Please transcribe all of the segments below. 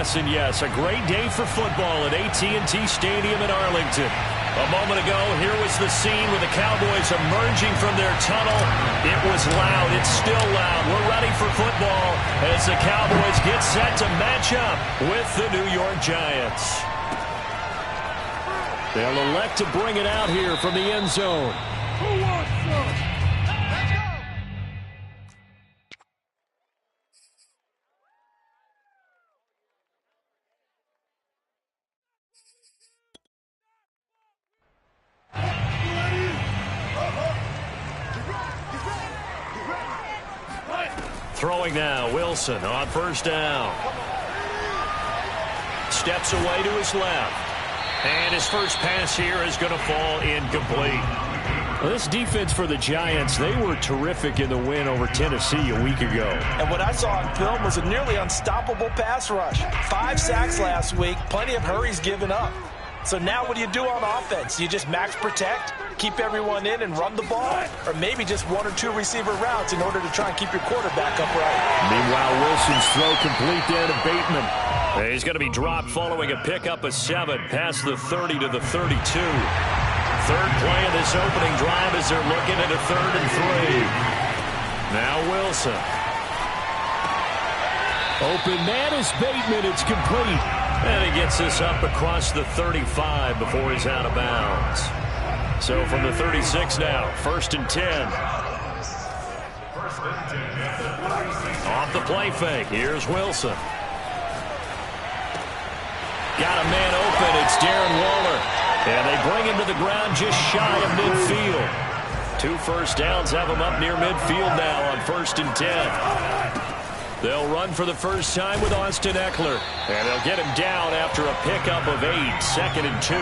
Yes and yes, a great day for football at AT&T Stadium in Arlington. A moment ago, here was the scene with the Cowboys emerging from their tunnel. It was loud. It's still loud. We're ready for football as the Cowboys get set to match up with the New York Giants. They'll elect to bring it out here from the end zone. Who wants some? Throwing now, Wilson on first down. Steps away to his left. And his first pass here is going to fall incomplete. Well, this defense for the Giants, they were terrific in the win over Tennessee a week ago. And what I saw on film was a nearly unstoppable pass rush. 5 sacks last week, plenty of hurries given up. So now what do you do on offense? You just max protect, keep everyone in and run the ball, or maybe just 1 or 2 receiver routes in order to try and keep your quarterback upright. Meanwhile, Wilson's throw complete there to Bateman. He's going to be dropped following a pickup of 7 past the 30 to the 32. Third play of this opening drive as they're looking at a 3rd and 3. Now Wilson. Open man is Bateman. It's complete. And he gets this up across the 35 before he's out of bounds. So from the 36 now, 1st and 10. Off the play fake. Here's Wilson. Got a man open. It's Darren Waller. And they bring him to the ground just shy of midfield. 2 first downs have him up near midfield now on 1st and 10. They'll run for the first time with Austin Ekeler. And they'll get him down after a pickup of 8, 2nd and 2.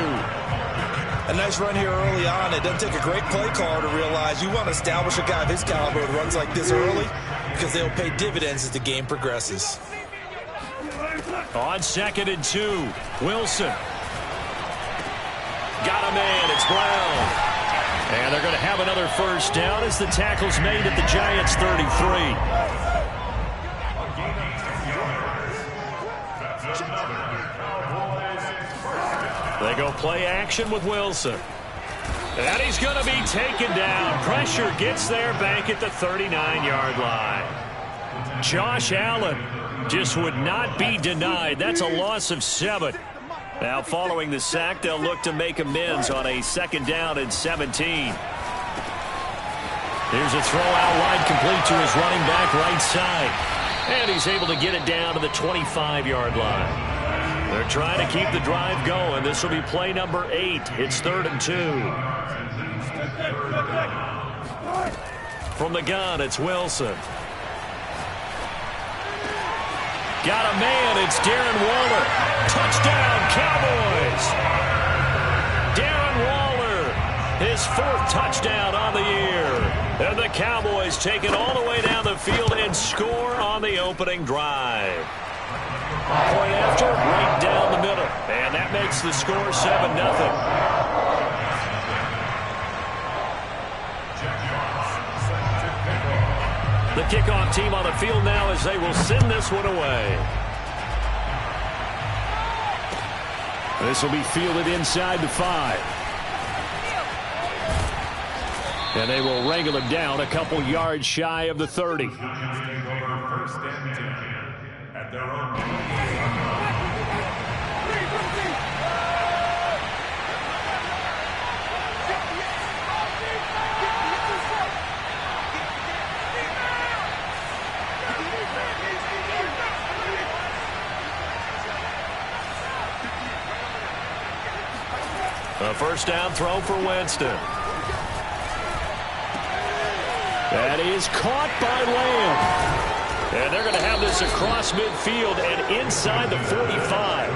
A nice run here early on. It doesn't take a great play caller to realize you want to establish a guy of his caliber with runs like this early because they'll pay dividends as the game progresses. On 2nd and 2, Wilson. Got a man. It's Brown. And they're going to have another first down as the tackle's made at the Giants' 33. They go play action with Wilson. And he's going to be taken down. Pressure gets there back at the 39-yard line. Josh Allen just would not be denied. That's a loss of 7. Now following the sack, they'll look to make amends on a 2nd down and 17. Here's a throw out wide complete to his running back right side. And he's able to get it down to the 25-yard line. They're trying to keep the drive going. This will be play number 8. It's 3rd and 2. From the gun, it's Wilson. Got a man. It's Darren Waller. Touchdown, Cowboys. Darren Waller, his 4th touchdown on the year. And the Cowboys take it all the way down the field and score on the opening drive. Point after, right down the middle. And that makes the score 7-0. The kickoff team on the field now as they will send this one away. This will be fielded inside the 5. And they will wrangle him down a couple yards shy of the 30. A first down throw for Winston. That is caught by Lamb. And they're going to have this across midfield and inside the 45.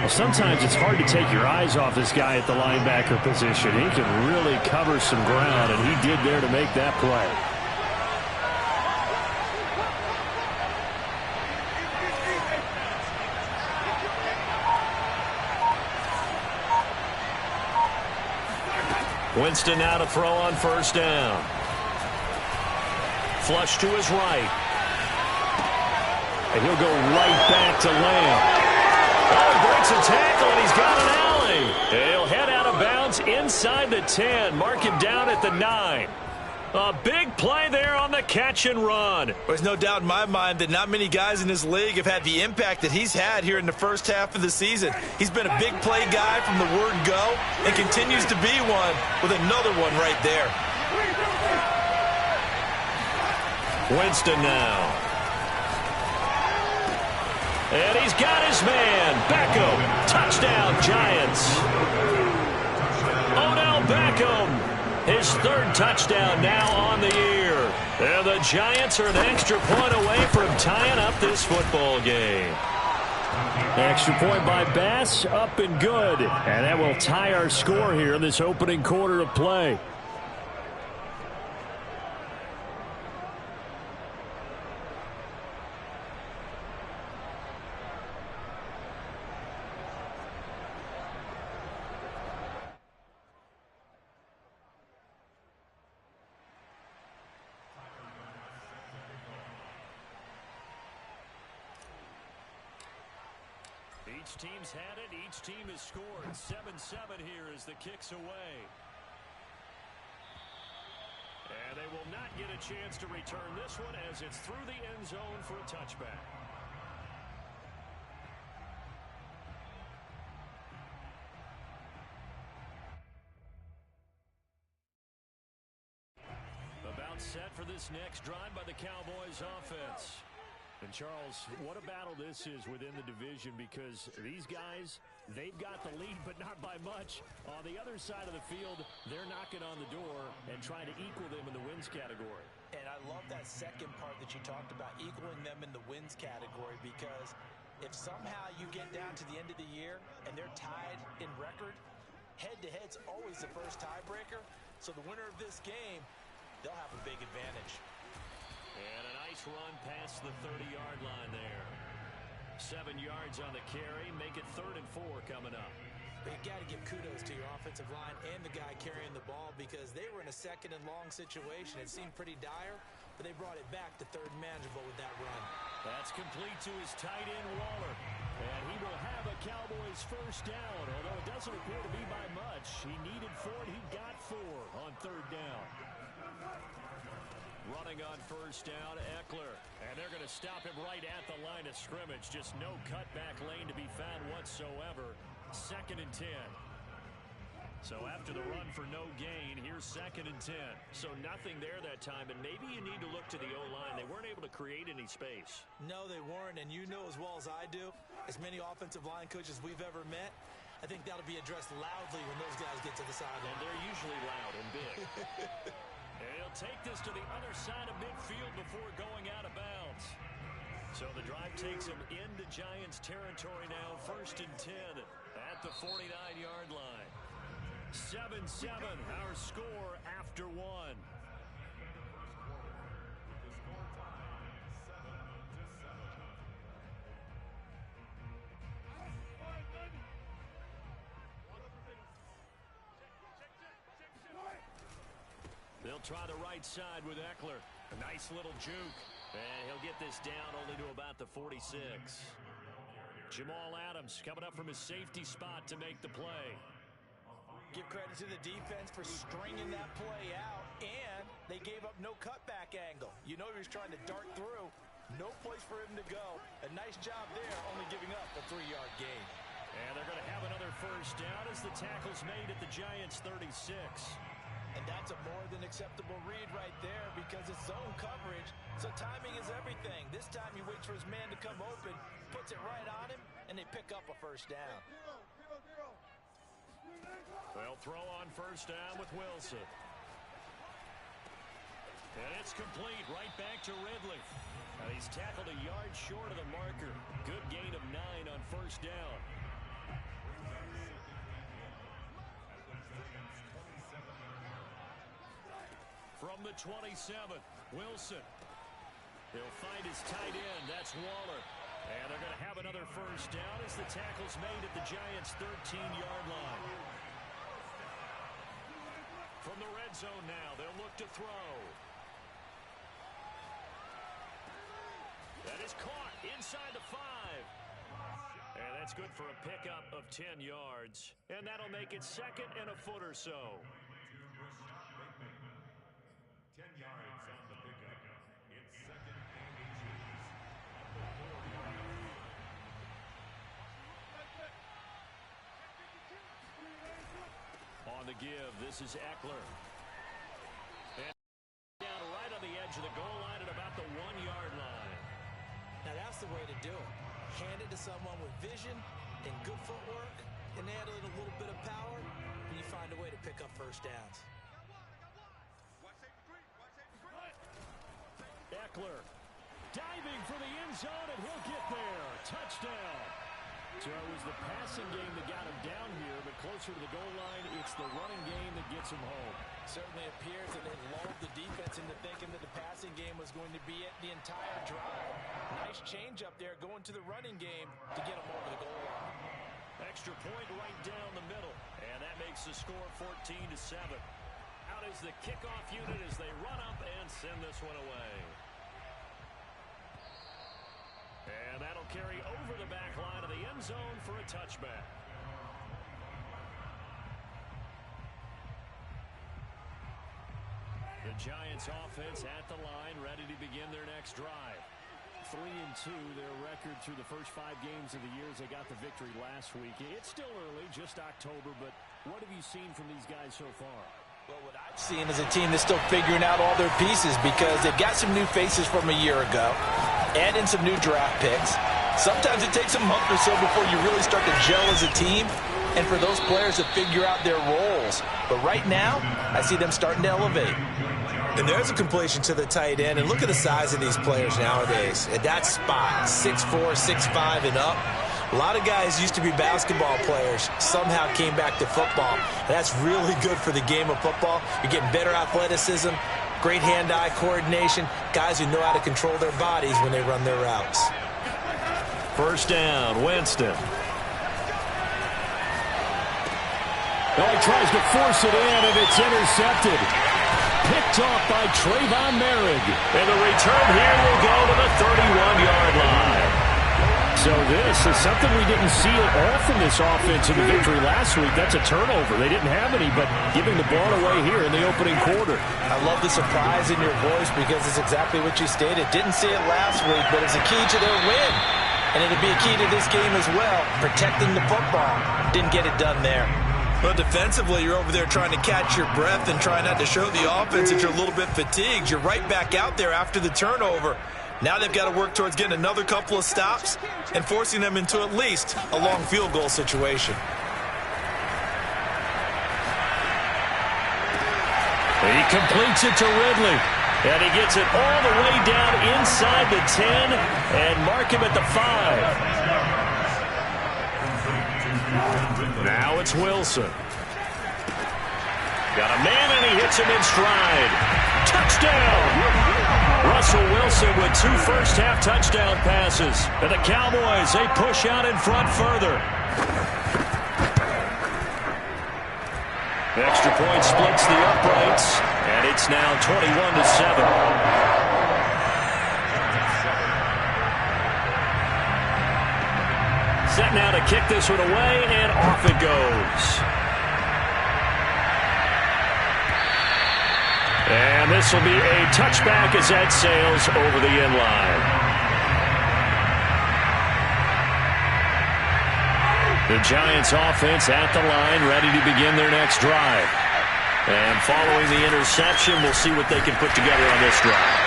Well, sometimes it's hard to take your eyes off this guy at the linebacker position. He can really cover some ground, and he did there to make that play. Winston now to throw on first down. Flush to his right. And he'll go right back to Lamb. a tackle, and he's got an alley. He'll head out of bounds inside the 10. Mark him down at the 9. A big play there on the catch and run. There's no doubt in my mind that not many guys in this league have had the impact that he's had here in the first half of the season. He's been a big play guy from the word go and continues to be one with another one right there. Winston now. And he's got his man. Beckham. Touchdown, Giants. Odell Beckham. His 3rd touchdown now on the year. And the Giants are an extra point away from tying up this football game. Extra point by Bass, up and good. And that will tie our score here in this opening quarter of play. Each team's had it. Each team has scored. 7-7 here as the kick's away. And they will not get a chance to return this one as it's through the end zone for a touchback. About set for this next drive by the Cowboys offense. And, Charles, what a battle this is within the division because these guys, they've got the lead, but not by much. On the other side of the field, they're knocking on the door and trying to equal them in the wins category. And I love that second part that you talked about, equaling them in the wins category, because if somehow you get down to the end of the year and they're tied in record, head-to-head's always the first tiebreaker. So the winner of this game, they'll have a big advantage. And a nice run past the 30-yard line there. 7 yards on the carry. Make it 3rd and 4 coming up. But you got to give kudos to your offensive line and the guy carrying the ball because they were in a 2nd and long situation. It seemed pretty dire, but they brought it back to 3rd and manageable with that run. That's complete to his tight end, Waller. And he will have a Cowboys first down, although it doesn't appear to be by much. He needed 4, and he got 4 on 3rd down. Running on first down, Eckler. And they're going to stop him right at the line of scrimmage. Just no cutback lane to be found whatsoever. 2nd and 10. So after the run for no gain, here's 2nd and 10. So nothing there that time, and maybe you need to look to the O-line. They weren't able to create any space. No, they weren't, and you know as well as I do, as many offensive line coaches we've ever met, I think that'll be addressed loudly when those guys get to the sideline. And they're usually loud and big. And he'll take this to the other side of midfield before going out of bounds. So the drive takes him into Giants territory now. 1st and 10 at the 49-yard line. 7-7, our score after 1. They'll try the right side with Eckler. A nice little juke. And he'll get this down only to about the 46. Jamal Adams coming up from his safety spot to make the play. Give credit to the defense for stringing that play out, and they gave up no cutback angle. You know he was trying to dart through. No place for him to go. A nice job there, only giving up a 3-yard gain. And they're going to have another first down as the tackle's made at the Giants' 36. And that's a more than acceptable read right there because it's zone coverage, so timing is everything. This time he waits for his man to come open, puts it right on him, and they pick up a first down. They'll throw on first down with Wilson. And it's complete right back to Ridley. He's tackled a yard short of the marker. Good gain of 9 on first down. From the 27, Wilson. He'll find his tight end. That's Waller. And they're going to have another first down as the tackle's made at the Giants' 13-yard line. From the red zone now, they'll look to throw. That is caught inside the 5. And that's good for a pickup of 10 yards. And that'll make it 2nd and a foot or so. 10 yards on the pickup. It's 2nd and 18. On the give, this is Eckler. And down right on the edge of the goal line at about the 1-yard line. Now that's the way to do it. Hand it to someone with vision and good footwork, and add a little bit of power, and you find a way to pick up first downs. Eckler diving for the end zone, and he'll get there. Touchdown. So it was the passing game that got him down here, but closer to the goal line, it's the running game that gets him home. Certainly appears that they lulled the defense into thinking that the passing game was going to be it the entire drive. Nice change up there going to the running game to get them over the goal line. Extra point right down the middle, and that makes the score 14-7. Out is the kickoff unit as they run up and send this one away. And that'll carry over the back line of the end zone for a touchback. The Giants offense at the line, ready to begin their next drive. 3-2, their record through the first 5 games of the year as they got the victory last week. It's still early, just October, but what have you seen from these guys so far? Well, what I've seen is a team that's still figuring out all their pieces because they've got some new faces from a year ago, add in some new draft picks. Sometimes it takes a month or so before you really start to gel as a team and for those players to figure out their roles. But right now, I see them starting to elevate. And there's a completion to the tight end. And look at the size of these players nowadays. At that spot, 6'4", 6'5", and up. A lot of guys used to be basketball players, somehow came back to football. And that's really good for the game of football. You're getting better athleticism, great hand-eye coordination, guys who know how to control their bodies when they run their routes. First down, Winston. Oh, he tries to force it in, and it's intercepted. Picked off by Trayvon Merrick. And the return here will go to the 31-yard line. So this is something we didn't see at all from this offense in the victory last week. That's a turnover. They didn't have any, but giving the ball away here in the opening quarter. I love the surprise in your voice because it's exactly what you stated. Didn't see it last week, but it's a key to their win. And it'll be a key to this game as well, protecting the football. Didn't get it done there. But defensively, you're over there trying to catch your breath and try not to show the offense that you're a little bit fatigued. You're right back out there after the turnover. Now they've got to work towards getting another couple of stops and forcing them into at least a long field goal situation. He completes it to Ridley. And he gets it all the way down inside the 10 and mark him at the 5. Now it's Wilson. Got a man, and he hits him in stride. Touchdown! Russell Wilson with 2 first-half touchdown passes. And the Cowboys, they push out in front further. The extra point splits the uprights, and it's now 21-7. Set now to kick this one away, and off it goes. And this will be a touchback as that sails over the end line. The Giants offense at the line, ready to begin their next drive. And following the interception, we'll see what they can put together on this drive.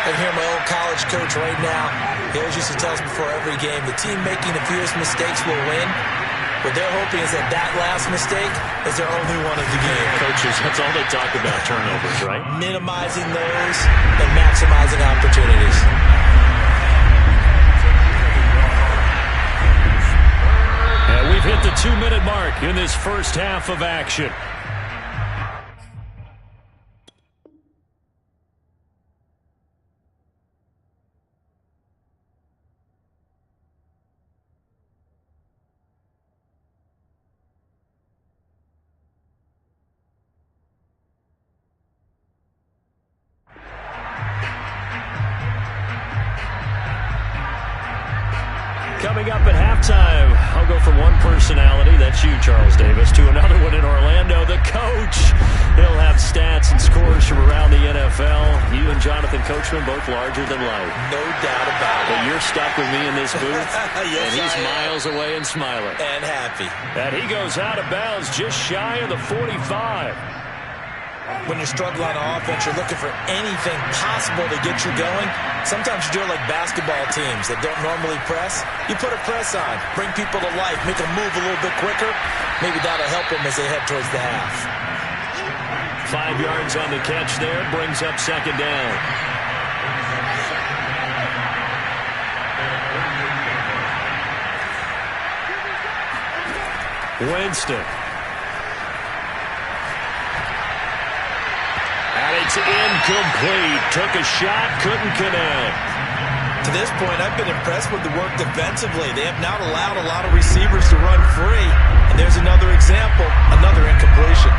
I hear my old college coach right now. He always used to tell us before every game, the team making the fewest mistakes will win. What they're hoping is that that last mistake is their only one of the game. Coaches, that's all they talk about, turnovers, right? Minimizing those and maximizing opportunities. And we've hit the 2-minute mark in this first half of action. Coming up at halftime, I'll go from one personality, that's you, Charles Davis, to another one in Orlando. The coach, he'll have stats and scores from around the NFL. You and Jonathan Coachman, both larger than life. No doubt about it. But you're stuck with me in this booth, Yes, and he's I am. miles away and smiling. And happy. And he goes out of bounds just shy of the 45. When you're struggling on offense, you're looking for anything possible to get you going. Sometimes you do it like basketball teams that don't normally press. You put a press on, bring people to life, make them move a little bit quicker. Maybe that'll help them as they head towards the half. 5 yards on the catch there, brings up second down. Winston. And it's incomplete. Took a shot, couldn't connect. To this point, I've been impressed with the work defensively. They have not allowed a lot of receivers to run free. And there's another example, another incompletion.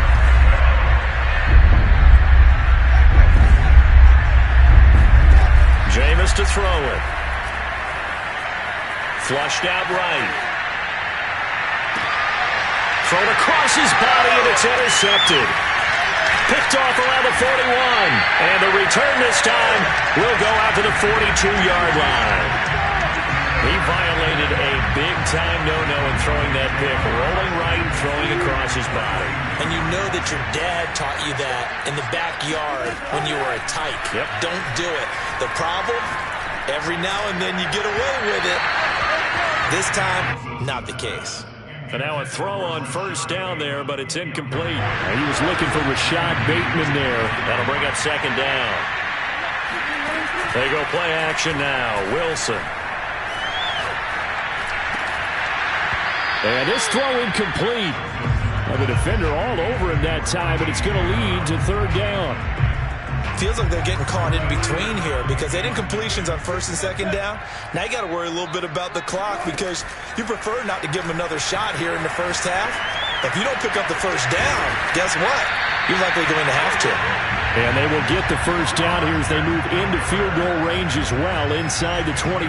Jameis to throw it. Flushed out right. Thrown across his body, and it's intercepted. Picked off around the 41. And the return this time will go out to the 42-yard line. He violated a big-time no-no in throwing that pick. Rolling right, throwing across his body. And you know that your dad taught you that in the backyard when you were a tyke. Yep. Don't do it. The problem, every now and then you get away with it. This time, not the case. And now a throw on first down there, but it's incomplete. He was looking for Rashad Bateman there. That'll bring up second down. They go play action now. Wilson. And this throw incomplete. Well, the defender all over him that time, but it's going to lead to third down. Feels like they're getting caught in between here because they did incompletions on first and second down. Now you got to worry a little bit about the clock because you prefer not to give them another shot here in the first half. If you don't pick up the first down, guess what? You're likely going to have to. And they will get the first down here as they move into field goal range as well inside the 25.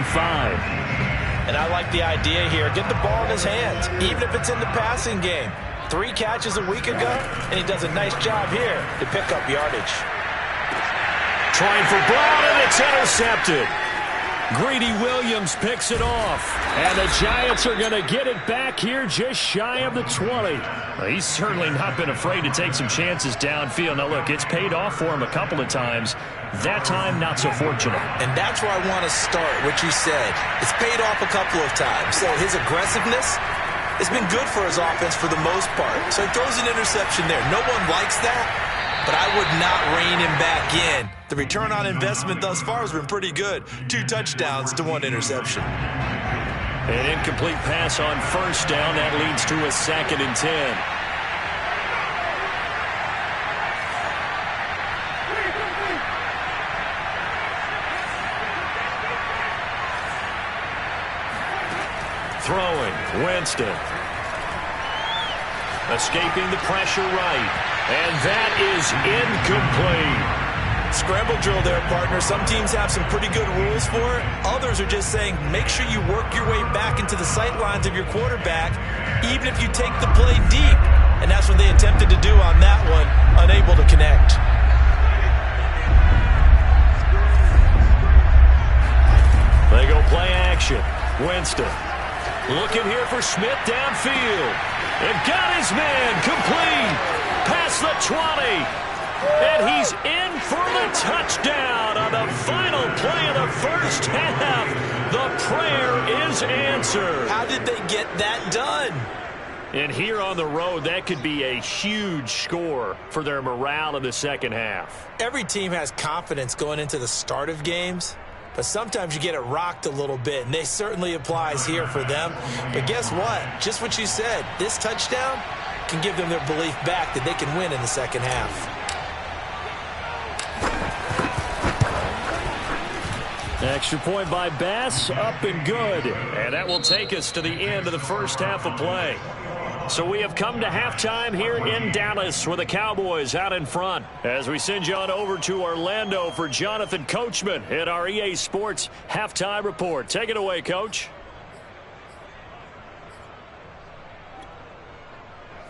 And I like the idea here. Get the ball in his hands, even if it's in the passing game. 3 catches a week ago, and he does a nice job here to pick up yardage. Trying for Brown, and it's intercepted. Greedy Williams picks it off. And the Giants are going to get it back here just shy of the 20. Well, he's certainly not been afraid to take some chances downfield. Now, look, it's paid off for him a couple of times. That time, not so fortunate. And that's where I want to start, what you said. It's paid off a couple of times. So his aggressiveness has been good for his offense for the most part. So he throws an interception there. No one likes that, but I would not rein him back in. The return on investment thus far has been pretty good. 2 touchdowns to 1 interception. An incomplete pass on first down. That leads to a 2nd and 10. Throwing, Winston. Escaping the pressure right. And that is incomplete. Scramble drill there, partner. Some teams have some pretty good rules for it. Others are just saying, make sure you work your way back into the sight lines of your quarterback, even if you take the play deep. And that's what they attempted to do on that one, unable to connect. They go play action. Winston looking here for Smith downfield. And got his man complete. Past the 20. And he's in for the touchdown on the final play of the first half. The prayer is answered. How did they get that done? And here on the road, that could be a huge score for their morale in the second half. Every team has confidence going into the start of games, but sometimes you get it rocked a little bit, and this certainly applies here for them. But guess what? Just what you said, this touchdown can give them their belief back that they can win in the second half. Extra point by Bass, up and good. And that will take us to the end of the first half of play. So we have come to halftime here in Dallas with the Cowboys out in front. As we send you on over to Orlando for Jonathan Coachman in our EA Sports Halftime Report. Take it away, Coach.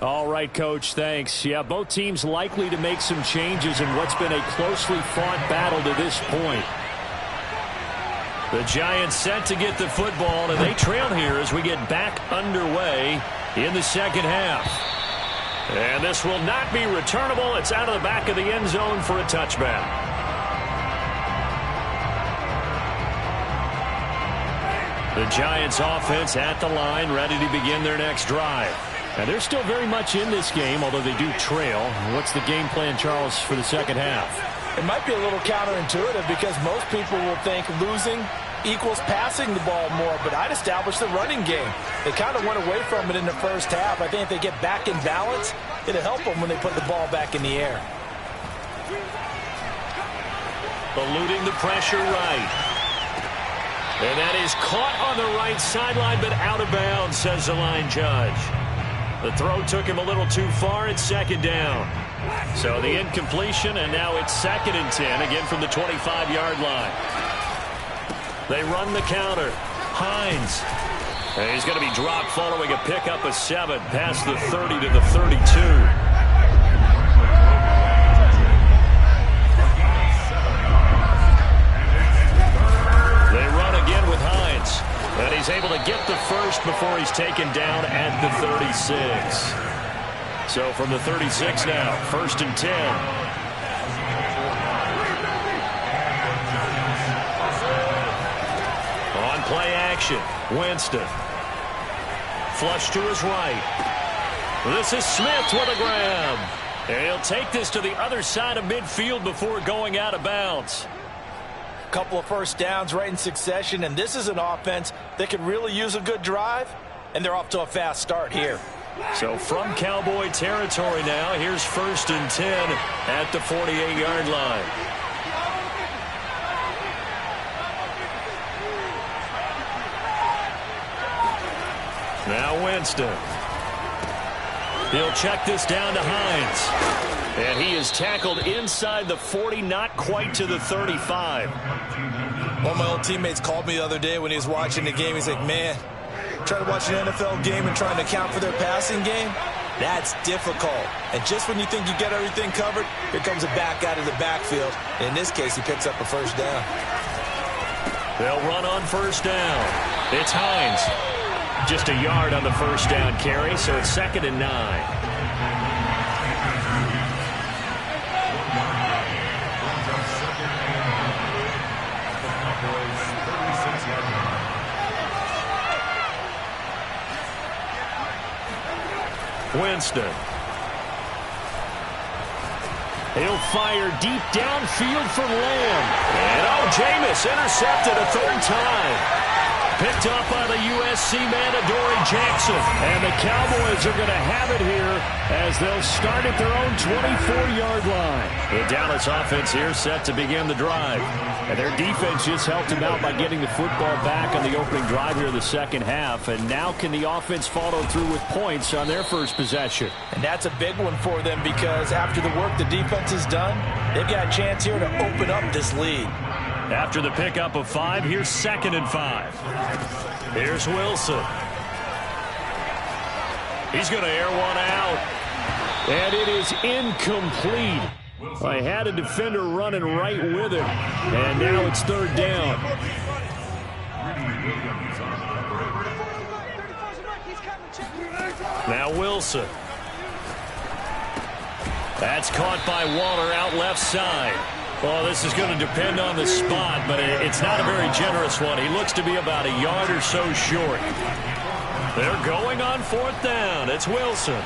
All right, Coach, thanks. Yeah, both teams likely to make some changes in what's been a closely fought battle to this point. The Giants set to get the football, and they trail here as we get back underway in the second half. And this will not be returnable. It's out of the back of the end zone for a touchback. The Giants offense at the line, ready to begin their next drive. And they're still very much in this game, although they do trail. What's the game plan, Charles, for the second half? It might be a little counterintuitive because most people will think losing equals passing the ball more, but I'd establish the running game. They kind of went away from it in the first half. I think if they get back in balance, it'll help them when they put the ball back in the air. Eluding the pressure right. And that is caught on the right sideline, but out of bounds, says the line judge. The throw took him a little too far. It's second down. So the incompletion, and now it's 2nd and 10, again from the 25-yard line. They run the counter. Hines. And he's going to be dropped following a pickup of 7 past the 30 to the 32. And he's able to get the first before he's taken down at the 36. So from the 36 now, 1st and 10. On play action, Winston. Flush to his right. This is Smith with a grab. And he'll take this to the other side of midfield before going out of bounds. Couple of first downs right in succession, and this is an offense that could really use a good drive, and they're off to a fast start here. So from Cowboy territory now, here's 1st and 10 at the 48-yard line. Now Winston. He'll check this down to Hines. And he is tackled inside the 40, not quite to the 35. One of my old teammates called me the other day when he was watching the game. He's like, man, trying to watch an NFL game and trying to account for their passing game, that's difficult. And just when you think you get everything covered, here comes a back out of the backfield. And in this case, he picks up a first down. They'll run on first down. It's Hines. Just a yard on the first down carry, so it's 2nd and 9. Winston. He'll fire deep downfield for Lamb. And Jameis intercepted a 3rd time. Picked up by the USC man, Adoree Jackson. And the Cowboys are going to have it here as they'll start at their own 24-yard line. The Dallas offense here set to begin the drive. And their defense just helped them out by getting the football back on the opening drive here in the second half. And now can the offense follow through with points on their first possession? And that's a big one for them because after the work the defense has done, they've got a chance here to open up this lead. After the pickup of 5, here's 2nd and 5. Here's Wilson. He's going to air one out. And it is incomplete. I had a defender running right with it. And now it's 3rd down. Now Wilson. That's caught by Waller out left side. Well, this is going to depend on the spot, but it's not a very generous one. He looks to be about a yard or so short. They're going on 4th down. It's Wilson.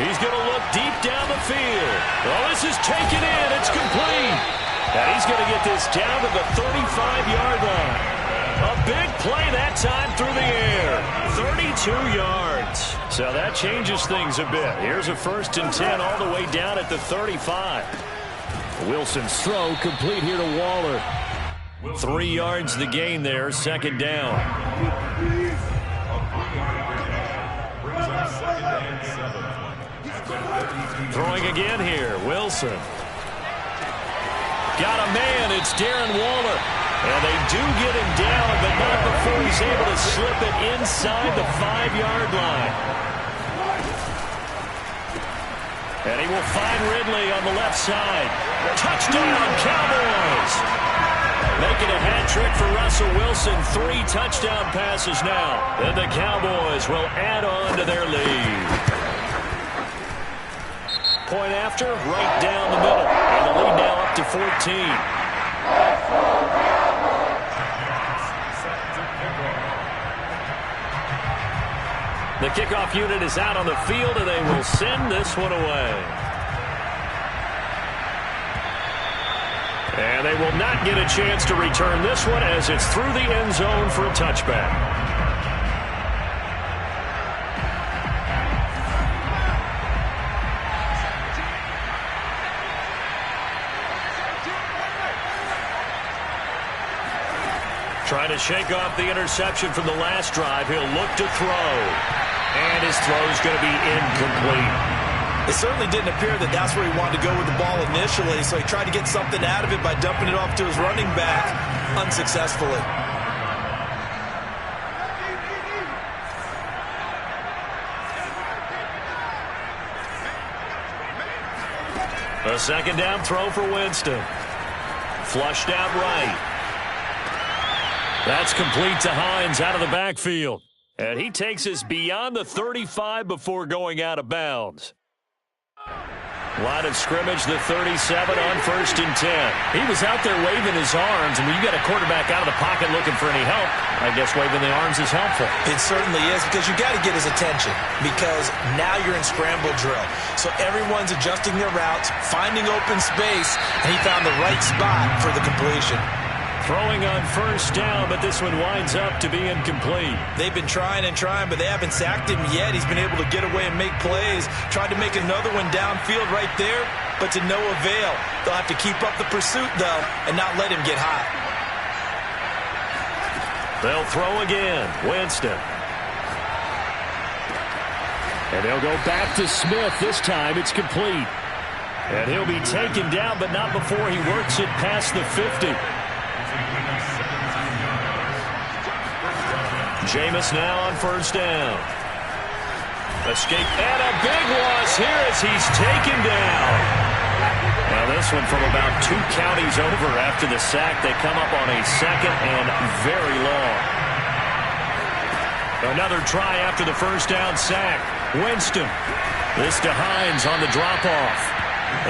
He's going to look deep down the field. Well, this is taken in. It's complete. And he's going to get this down to the 35-yard line. A big play that time through the air. 32 yards. So that changes things a bit. Here's a 1st and 10 all the way down at the 35. Wilson's throw complete here to Waller. 3 yards the gain there, 2nd down. Throwing again here, Wilson. Got a man, it's Darren Waller. And they do get him down, but not before he's able to slip it inside the 5-yard line. And he will find Ridley on the left side. Touchdown, Cowboys! Making a hat trick for Russell Wilson. 3 touchdown passes now. And the Cowboys will add on to their lead. Point after, right down the middle. And the lead now up to 14. The kickoff unit is out on the field, and they will send this one away. And they will not get a chance to return this one as it's through the end zone for a touchback. Trying to shake off the interception from the last drive. He'll look to throw. And his throw is going to be incomplete. It certainly didn't appear that that's where he wanted to go with the ball initially, so he tried to get something out of it by dumping it off to his running back unsuccessfully. A second down throw for Winston. Flushed out right. That's complete to Hines out of the backfield. And he takes us beyond the 35 before going out of bounds. Line of scrimmage, the 37 on 1st and 10. He was out there waving his arms, and when you got a quarterback out of the pocket looking for any help, I guess waving the arms is helpful. It certainly is, because you got to get his attention, because now you're in scramble drill. So everyone's adjusting their routes, finding open space, and he found the right spot for the completion. Throwing on 1st down, but this one winds up to be incomplete. They've been trying and trying, but they haven't sacked him yet. He's been able to get away and make plays. Tried to make another one downfield right there, but to no avail. They'll have to keep up the pursuit, though, and not let him get hot. They'll throw again. Winston. And they'll go back to Smith. This time it's complete. And he'll be taken down, but not before he works it past the 50. Jameis now on 1st down. Escape and a big loss here as he's taken down. Now this one from about 2 counties over after the sack. They come up on a 2nd and very long. Another try after the 1st down sack. Winston. This to Hines on the drop-off.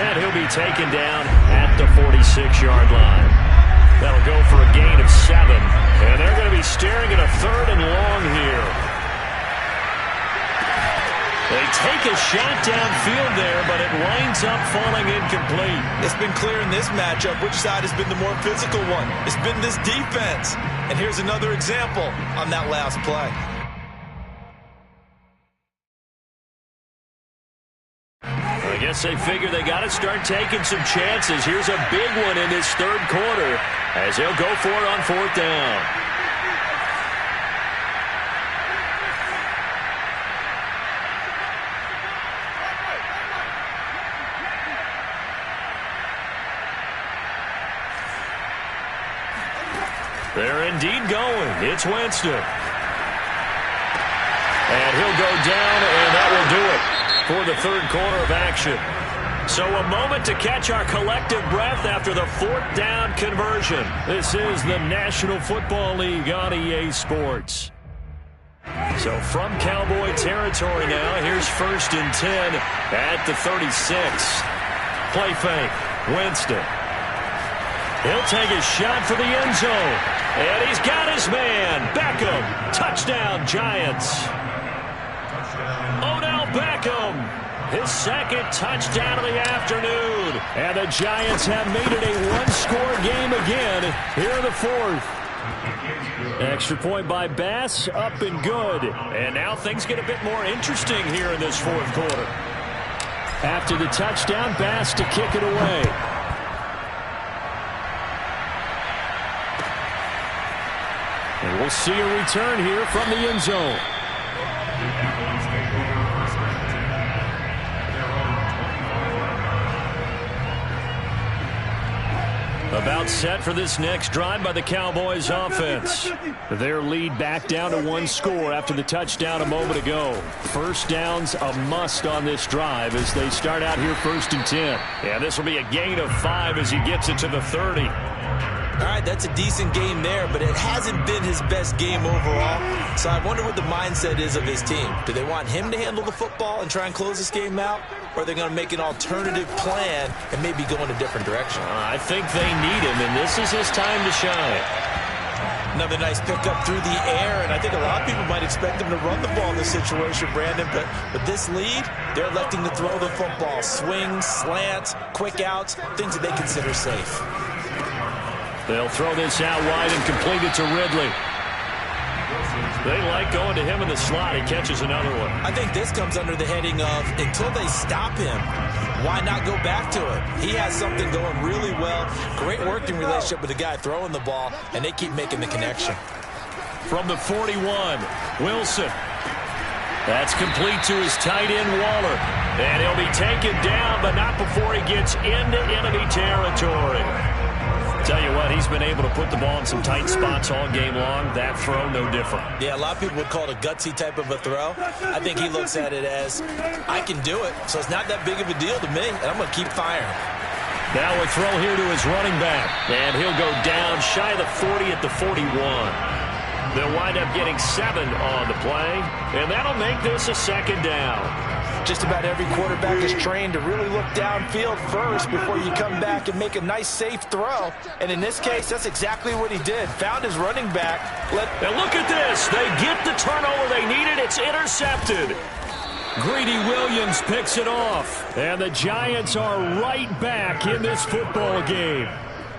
And he'll be taken down at the 46-yard line. That'll go for a gain of 7. And they're going to be staring at a 3rd and long here. They take a shot downfield there, but it winds up falling incomplete. It's been clear in this matchup which side has been the more physical one. It's been this defense. And here's another example on that last play. I guess they figure they got to start taking some chances. Here's a big one in this 3rd quarter as they'll go for it on 4th down. They're indeed going. It's Winston. And he'll go down, and that will do it for the 3rd quarter of action. So a moment to catch our collective breath after the 4th down conversion. This is the National Football League on EA Sports. So from Cowboy territory now, here's 1st and 10 at the 36. Play fake. Winston. He'll take a shot for the end zone. And he's got his man. Beckham. Touchdown, Giants. Odell Beckham. His 2nd touchdown of the afternoon. And the Giants have made it a one-score game again here in the 4th. Extra point by Bass, up and good. And now things get a bit more interesting here in this 4th quarter. After the touchdown, Bass to kick it away. And we'll see a return here from the end zone. About set for this next drive by the Cowboys offense. Their lead back down to 1 score after the touchdown a moment ago. First down's a must on this drive as they start out here 1st and 10. Yeah, this will be a gain of 5 as he gets it to the 30. All right, that's a decent game there, but it hasn't been his best game overall. So I wonder what the mindset is of his team. Do they want him to handle the football and try and close this game out? Or are they going to make an alternative plan and maybe go in a different direction? I think they need him, and this is his time to shine. Another nice pickup through the air, and I think a lot of people might expect him to run the ball in this situation, Brandon, but with this lead, they're electing to throw the football. Swings, slants, quick outs, things that they consider safe. They'll throw this out wide and complete it to Ridley. They like going to him in the slot. He catches another one. I think this comes under the heading of until they stop him, why not go back to it? He has something going really well. Great working relationship with the guy throwing the ball, and they keep making the connection. From the 41, Wilson. That's complete to his tight end, Waller. And he'll be taken down, but not before he gets into enemy territory. Tell you what, he's been able to put the ball in some tight spots all game long. That throw, no different. Yeah, a lot of people would call it a gutsy type of a throw. I think he looks at it as, I can do it, so it's not that big of a deal to me, and I'm going to keep firing. Now a throw here to his running back, and he'll go down shy of the 40 at the 41. They'll wind up getting 7 on the play, and that'll make this a 2nd down. Just about every quarterback is trained to really look downfield first before you come back and make a nice, safe throw. And in this case, that's exactly what he did. Found his running back. Now look at this. They get the turnover they needed. It's intercepted. Greedy Williams picks it off. And the Giants are right back in this football game.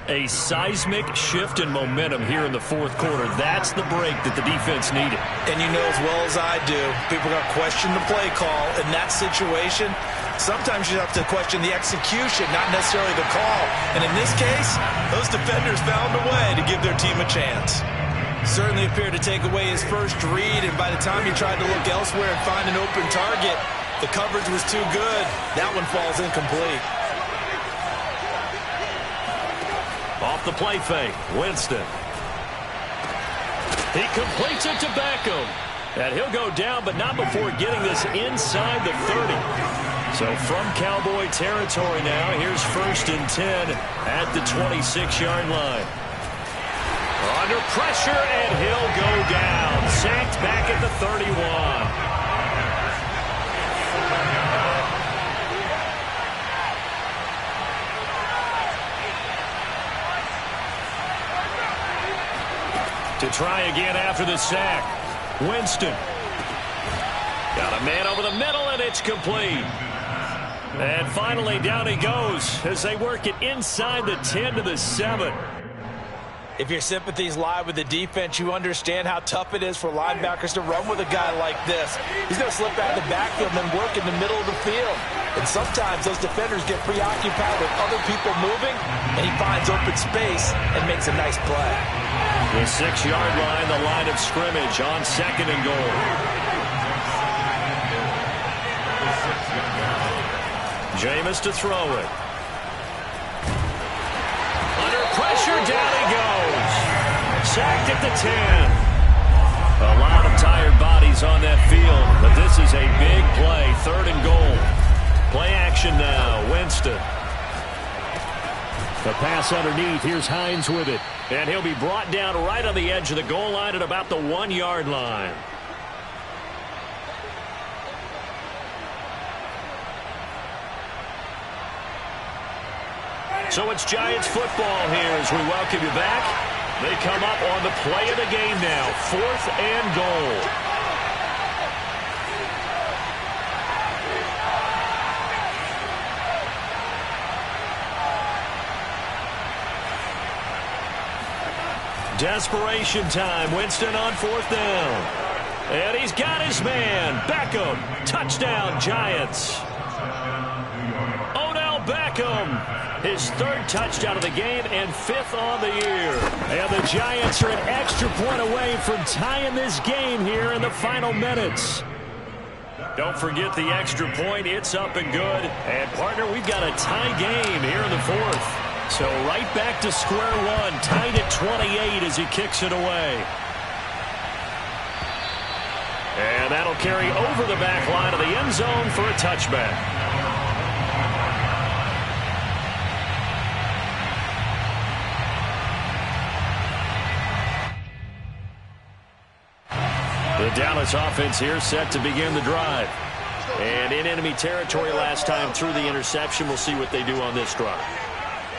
A seismic shift in momentum here in the 4th quarter. That's the break that the defense needed. And you know as well as I do, people are going to question the play call in that situation. Sometimes you have to question the execution, not necessarily the call. And in this case, those defenders found a way to give their team a chance. Certainly appeared to take away his first read, and by the time he tried to look elsewhere and find an open target, the coverage was too good. That one falls incomplete. Off the play fake, Winston. He completes it to Beckham. And he'll go down, but not before getting this inside the 30. So from Cowboy territory now, here's 1st and 10 at the 26-yard line. Under pressure, and he'll go down. Sacked back at the 31. To try again after the sack. Winston. Got a man over the middle, and it's complete. And finally, down he goes as they work it inside the 10 to the 7. If your sympathies lie with the defense, you understand how tough it is for linebackers to run with a guy like this. He's going to slip out of the backfield and then work in the middle of the field. And sometimes those defenders get preoccupied with other people moving, and he finds open space and makes a nice play. The 6-yard line, the line of scrimmage on 2nd and goal. Jameis to throw it. Under pressure, down he goes. Sacked at the 10. A lot of tired bodies on that field, but this is a big play. 3rd and goal. Play action now. Winston. The pass underneath. Here's Hines with it. And he'll be brought down right on the edge of the goal line at about the 1-yard line. So it's Giants football here as we welcome you back. They come up on the play of the game now. 4th and goal. Desperation time. Winston on 4th down. And he's got his man. Beckham. Touchdown, Giants. Odell Beckham. His 3rd touchdown of the game and 5th on the year. And the Giants are an extra point away from tying this game here in the final minutes. Don't forget the extra point. It's up and good. And, partner, we've got a tie game here in the 4th. So right back to square one, tied at 28 as he kicks it away. And that'll carry over the back line of the end zone for a touchback. The Dallas offense here set to begin the drive. And in enemy territory last time through the interception. We'll see what they do on this drive.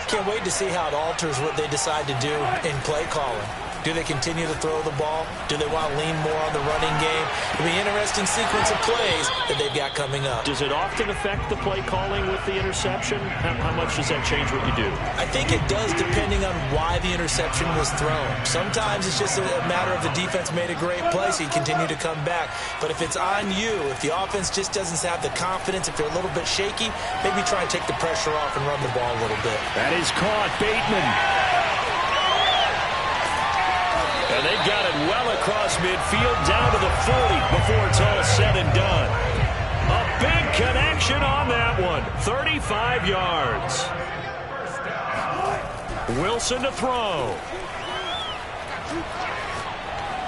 Can't wait to see how it alters what they decide to do in play calling. Do they continue to throw the ball? Do they want to lean more on the running game? It'll be an interesting sequence of plays that they've got coming up. Does it often affect the play calling with the interception? How much does that change what you do? I think it does depending on why the interception was thrown. Sometimes it's just a matter of the defense made a great play, so you continue to come back. But if it's on you, if the offense just doesn't have the confidence, if they're a little bit shaky, maybe try and take the pressure off and run the ball a little bit. That is caught. Bateman. And they got it well across midfield, down to the 40 before it's all said and done. A big connection on that one. 35 yards. Wilson to throw.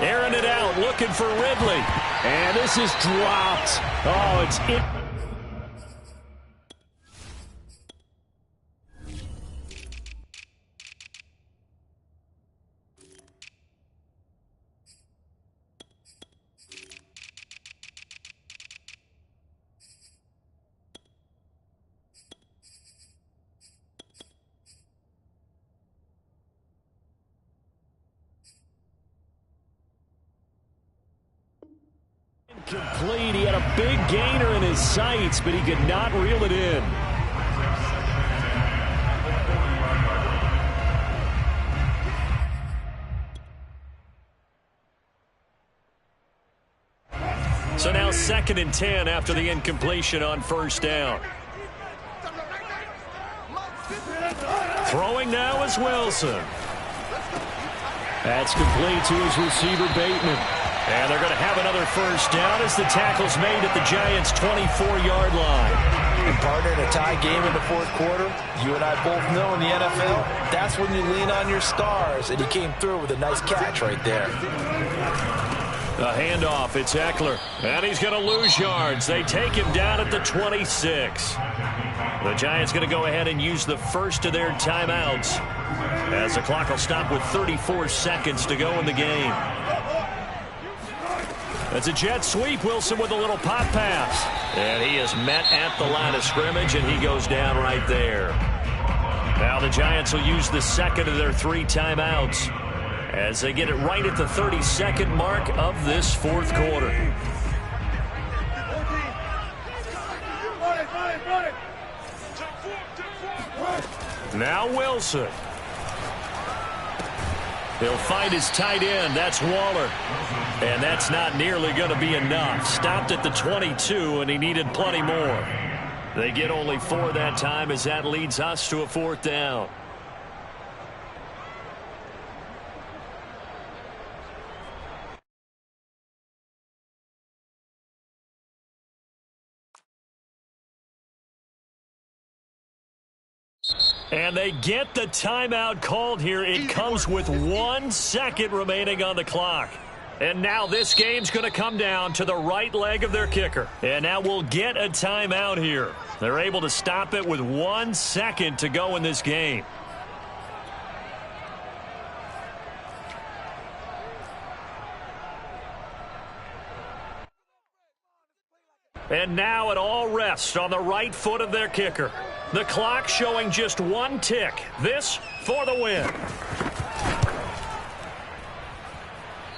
Airing it out, looking for Ridley. And this is dropped. Oh, it's it. Complete. He had a big gainer in his sights, but he could not reel it in. So now 2nd and 10 after the incompletion on first down. Throwing now is Wilson. That's complete to his receiver, Bateman. And they're going to have another first down as the tackle's made at the Giants' 24-yard line. And partner, in a tie game in the fourth quarter, you and I both know in the NFL, that's when you lean on your stars. And he came through with a nice catch right there. A handoff, it's Eckler. And he's going to lose yards. They take him down at the 26. The Giants going to go ahead and use the first of their timeouts as the clock will stop with 34 seconds to go in the game. That's a jet sweep. Wilson with a little pop pass. And he is met at the line of scrimmage, and he goes down right there. Now the Giants will use the second of their 3 timeouts as they get it right at the 32nd mark of this fourth quarter. Now Wilson. He'll find his tight end. That's Waller. And that's not nearly going to be enough. Stopped at the 22, and he needed plenty more. They get only 4 that time as that leads us to a 4th down. And they get the timeout called here. It comes with 1 second remaining on the clock. And now this game's going to come down to the right leg of their kicker. And now we'll get a timeout here. They're able to stop it with 1 second to go in this game. And now it all rests on the right foot of their kicker. The clock showing just 1 tick. This for the win.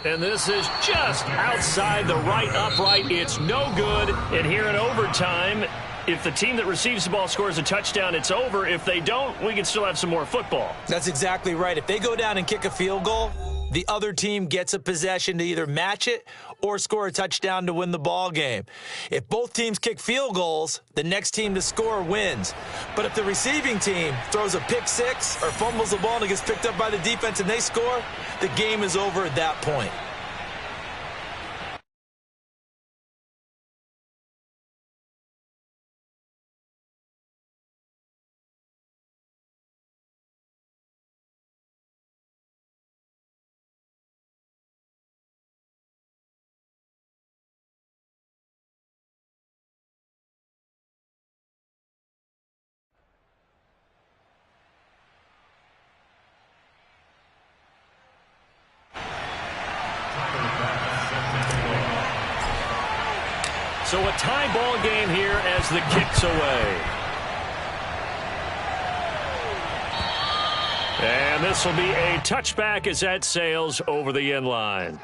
And this is just outside the right upright. It's no good. And here in overtime, if the team that receives the ball scores a touchdown, it's over. If they don't, we can still have some more football. That's exactly right. If they go down and kick a field goal, the other team gets a possession to either match it or score a touchdown to win the ball game. If both teams kick field goals, the next team to score wins. But if the receiving team throws a pick six or fumbles the ball and it gets picked up by the defense and they score, the game is over at that point. So a tie ball game here as the kick's away. And this will be a touchback as that sails over the end line.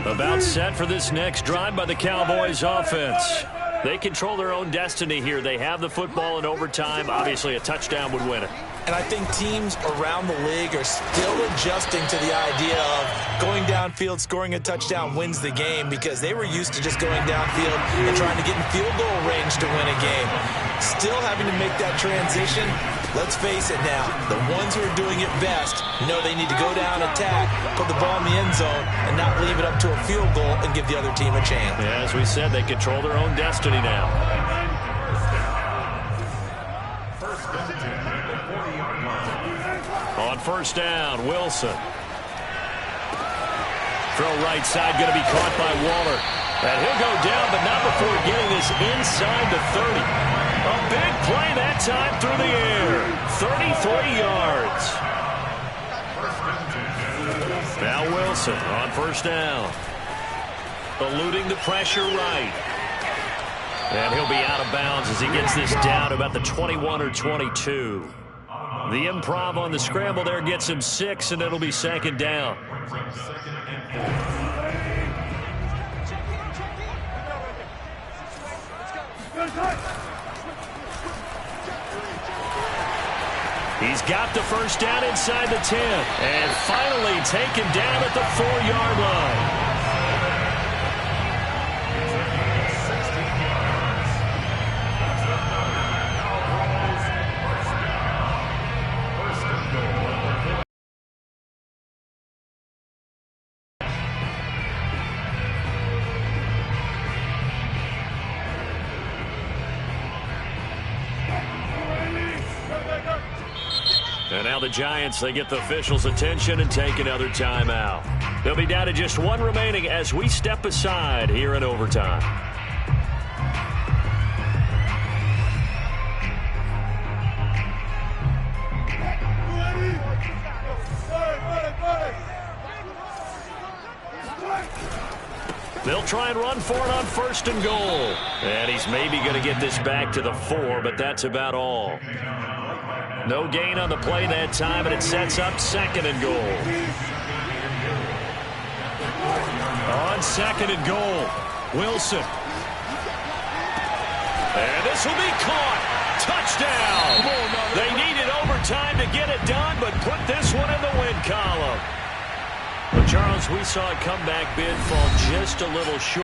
About set for this next drive by the Cowboys offense. They control their own destiny here. They have the football in overtime. Obviously, a touchdown would win it. And I think teams around the league are still adjusting to the idea of going downfield, scoring a touchdown wins the game, because they were used to just going downfield and trying to get in field goal range to win a game. Still having to make that transition. Let's face it now, the ones who are doing it best know they need to go down, attack, put the ball in the end zone, and not leave it up to a field goal and give the other team a chance. Yeah, as we said, they control their own destiny now. On first down, Wilson. Throw right side, going to be caught by Waller. And he'll go down, but not before getting this inside the 30. A big play that time through the air. 33 yards. Now Wilson on first down. Eluding the pressure right. And he'll be out of bounds as he gets this down about the 21 or 22. The improv on the scramble there gets him 6, and it'll be second down. He's got the first down inside the 10. And finally taken down at the 4-yard line. And now the Giants, they get the officials' attention and take another timeout. They'll be down to just one remaining as we step aside here in overtime. They'll try and run for it on first and goal. And he's maybe going to get this back to the 4, but that's about all. No gain on the play that time, and it sets up second and goal. On second and goal, Wilson. And this will be caught. Touchdown. They needed overtime to get it done, but put this one in the win column. But, Charles, we saw a comeback bid fall just a little short.